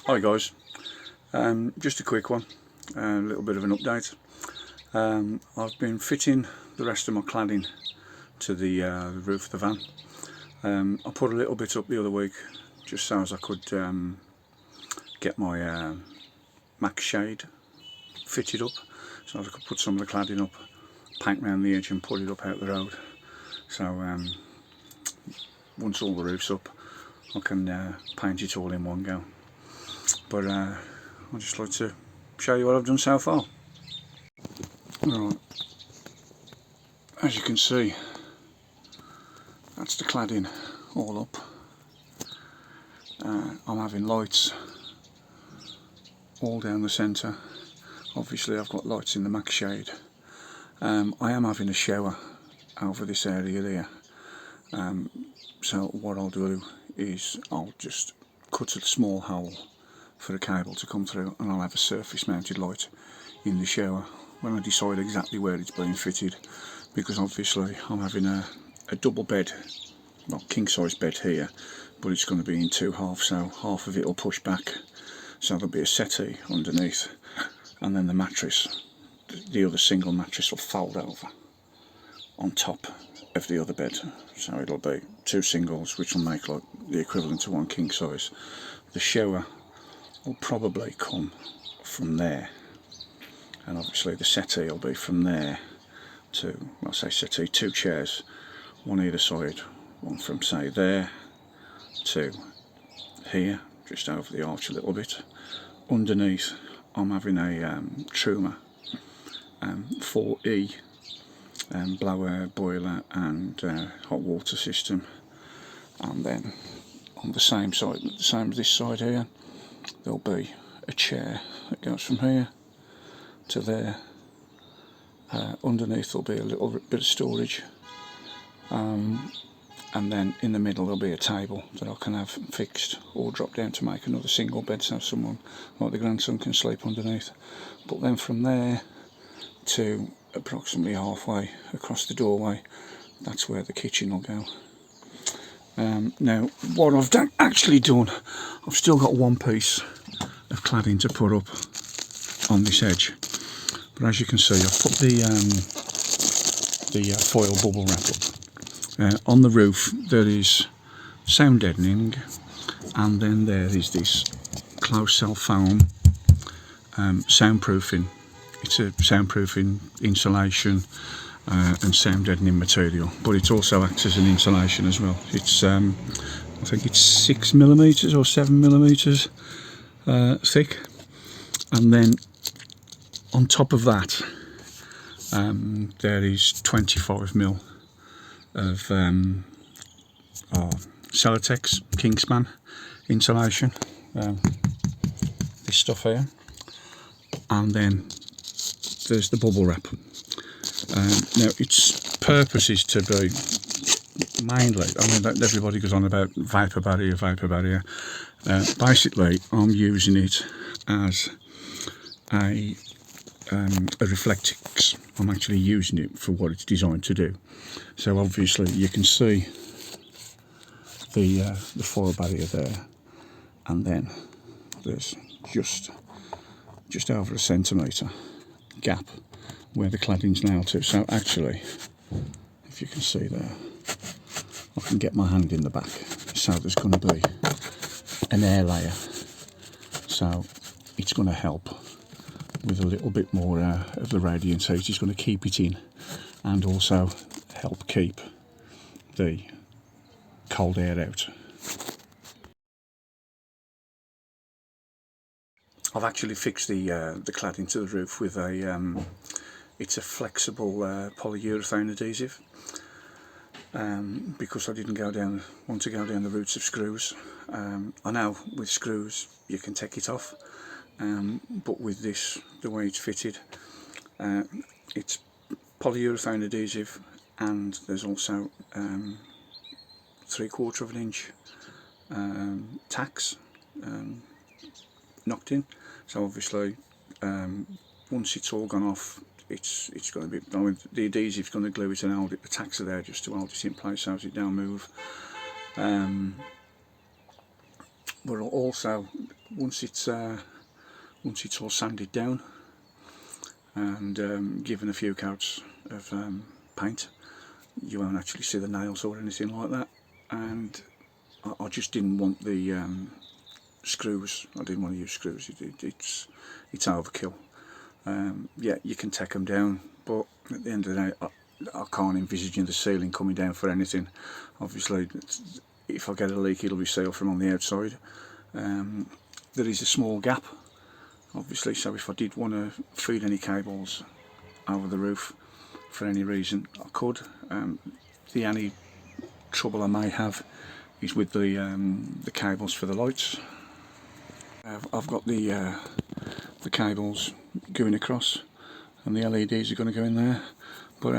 Hi guys, just a quick one, a little bit of an update. I've been fitting the rest of my cladding to the roof of the van. I put a little bit up the other week just so as I could get my max shade fitted up, so I could put some of the cladding up, paint around the edge and put it up out the road. So once all the roof's up I can paint it all in one go. But I'd just like to show you what I've done so far. Right, as you can see, that's the cladding all up. I'm having lights all down the centre. Obviously I've got lights in the max shade. I am having a shower over this area there. So what I'll do is I'll just cut a small hole for a cable to come through, and I'll have a surface mounted light in the shower when I decide exactly where it's being fitted, because obviously I'm having a double bed, not king size bed here, but it's going to be in two halves, so half of it will push back, so there'll be a settee underneath, and then the mattress, the other single mattress, will fold over on top of the other bed, so it'll be two singles which will make like the equivalent to one king size. The shower will probably come from there, and obviously the settee will be from there to, well, say settee, two chairs, one either side, one from say there to here, just over the arch a little bit. Underneath I'm having a Truma 4E blower, boiler and hot water system, and then on the same side, the same as this side here, there'll be a chair that goes from here to there. Underneath there'll be a little bit of storage, and then in the middle there'll be a table that I can have fixed or drop down to make another single bed, so someone like the grandson can sleep underneath. But then from there to approximately halfway across the doorway, that's where the kitchen will go. Now what I've actually done, I've still got one piece of cladding to put up on this edge, but as you can see I've put the foil bubble wrap up. On the roof there is sound deadening, and then there is this closed cell foam soundproofing. It's a soundproofing insulation and sound deadening material, but it also acts as an insulation as well. It's I think it's 6mm or 7mm thick, and then on top of that there is 25mm of Celotex Kingspan insulation, this stuff here, and then there's the bubble wrap. Now its purpose is to be mainly, I mean everybody goes on about vapor barrier. Basically I'm using it as a reflectix. I'm actually using it for what it's designed to do. So obviously you can see the foil barrier there, and then there's just over a centimetre gap where the cladding's nailed to. So actually, if you can see there, I can get my hand in the back, so there's going to be an air layer, so it's going to help with a little bit more of the radiant heat. It's going to keep it in and also help keep the cold air out. I've actually fixed the cladding to the roof with a it's a flexible polyurethane adhesive, because I didn't want to go down the routes of screws. I know with screws you can take it off, but with this, the way it's fitted, it's polyurethane adhesive, and there's also 3/4 of an inch tacks knocked in. So obviously once it's all gone off, it's going to be, I mean, the adhesive's going to glue it and hold it. The tacks are there just to hold it in place so it don't move. But also once it's all sanded down and given a few coats of paint, you won't actually see the nails or anything like that. And I just didn't want the screws. I didn't want to use screws. It's overkill. Yeah, you can take them down, but at the end of the day, I can't envisage the ceiling coming down for anything. Obviously, if I get a leak, it'll be sealed from on the outside. There is a small gap, obviously, so if I did want to feed any cables over the roof for any reason, I could. The only trouble I may have is with the cables for the lights. I've got the cables going across, and the LEDs are going to go in there. But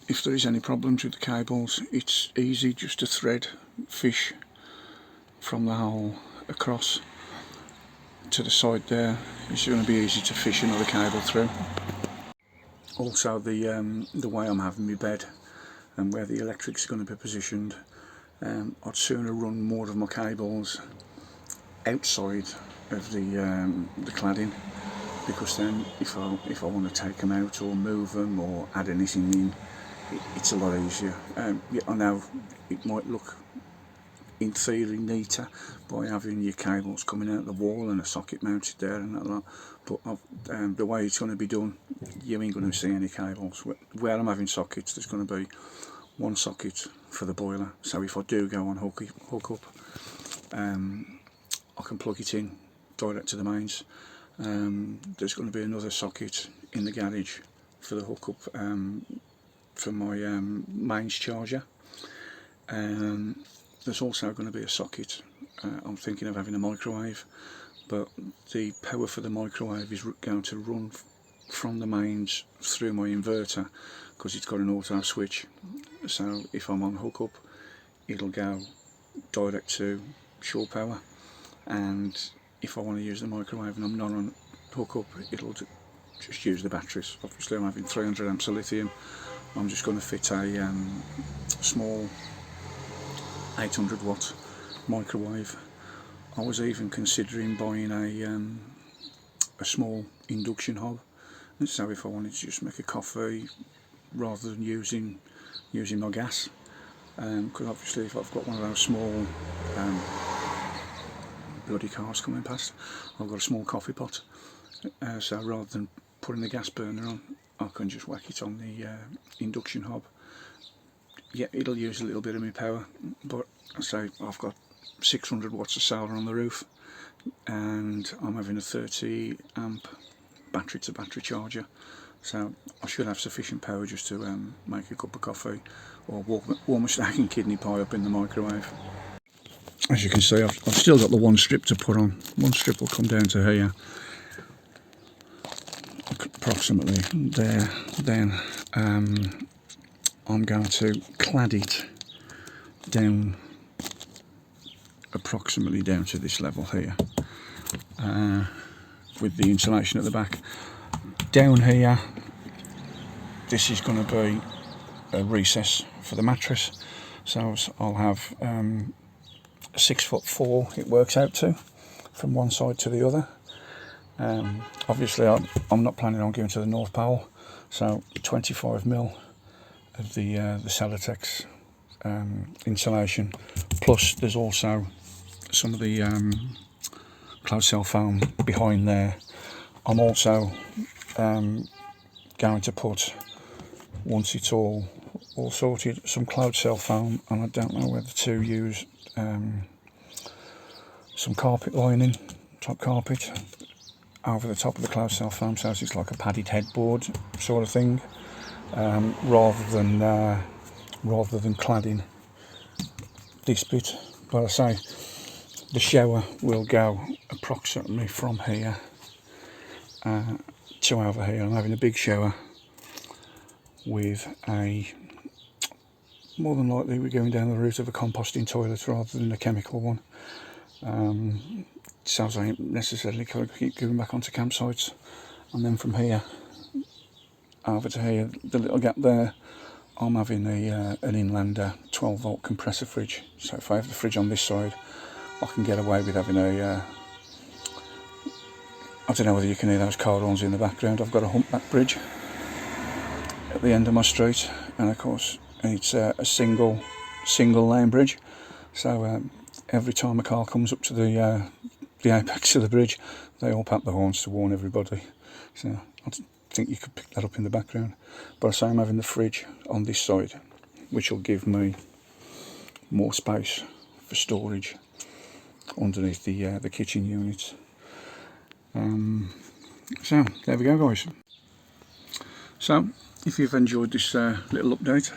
if there is any problems with the cables, it's easy just to thread fish from the hole across to the side there. It's going to be easy to fish another cable through. Also, the way I'm having my bed and where the electrics are going to be positioned, I'd sooner run more of my cables outside of the cladding, because then if I want to take them out or move them or add anything in, it's a lot easier. Yeah, I know it might look in theory neater by having your cables coming out the wall and a socket mounted there and that lot, but the way it's going to be done, you ain't going to see any cables. Where I'm having sockets, there's going to be one socket for the boiler, so if I do go on hook up, I can plug it in direct to the mains. There's going to be another socket in the garage for the hookup for my mains charger. There's also going to be a socket. I'm thinking of having a microwave, but the power for the microwave is going to run from the mains through my inverter, because it's got an auto switch. So if I'm on hookup, it'll go direct to shore power, and if I want to use the microwave and I'm not on hookup, it'll just use the batteries. Obviously, I'm having 300 amps of lithium. I'm just going to fit a small 800 watt microwave. I was even considering buying a small induction hob, and so if I wanted to just make a coffee rather than using my gas, because obviously if I've got one of those small bloody cars coming past, I've got a small coffee pot, so rather than putting the gas burner on, I can just whack it on the induction hob. Yeah, it'll use a little bit of my power, but I say I've got 600 watts of solar on the roof, and I'm having a 30 amp battery to battery charger, so I should have sufficient power just to make a cup of coffee or warm a steak and kidney pie up in the microwave. As you can see, I've still got the one strip to put on. One strip will come down to here, approximately there. Then I'm going to clad it down, approximately down to this level here, with the insulation at the back. Down here, this is going to be a recess for the mattress, so I'll have 6'4" it works out to, from one side to the other. Obviously I'm not planning on going to the North Pole, so 25mm of the Celotex insulation, plus there's also some of the cloud cell foam behind there. I'm also going to put, once it's all sorted, some cloud cell foam, and I don't know whether to use some carpet lining, top carpet, over the top of the cloud cell foam, so it's like a padded headboard sort of thing, rather than cladding this bit. But I say the shower will go approximately from here to over here. I'm having a big shower with more than likely we're going down the route of a composting toilet rather than a chemical one. So I ain't necessarily keep going back onto campsites. And then from here over to here, the little gap there, I'm having an Inlander 12 volt compressor fridge. So if I have the fridge on this side, I can get away with having a I don't know whether you can hear those car horns in the background. I've got a humpback bridge at the end of my street, and of course it's a single lane bridge, so every time a car comes up to the apex of the bridge, they all pat the horns to warn everybody. So I think you could pick that up in the background. But I say I'm having the fridge on this side, which will give me more space for storage underneath the kitchen units. So there we go, guys. So if you've enjoyed this little update,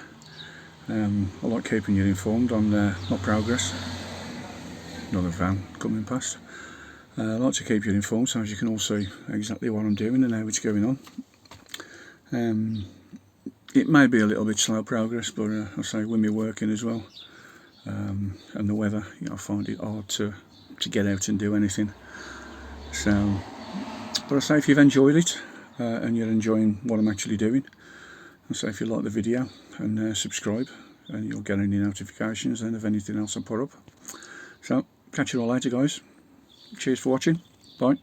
I like keeping you informed on my progress. Another van coming past. I like to keep you informed so as you can all see exactly what I'm doing and how it's going on. It may be a little bit slow progress, but I say with me working as well, and the weather, I find it hard to get out and do anything. So, but I say if you've enjoyed it and you're enjoying what I'm actually doing, I say if you like the video and subscribe, and you'll get any notifications then of anything else I put up. So catch you all later, guys. Cheers for watching. Bye.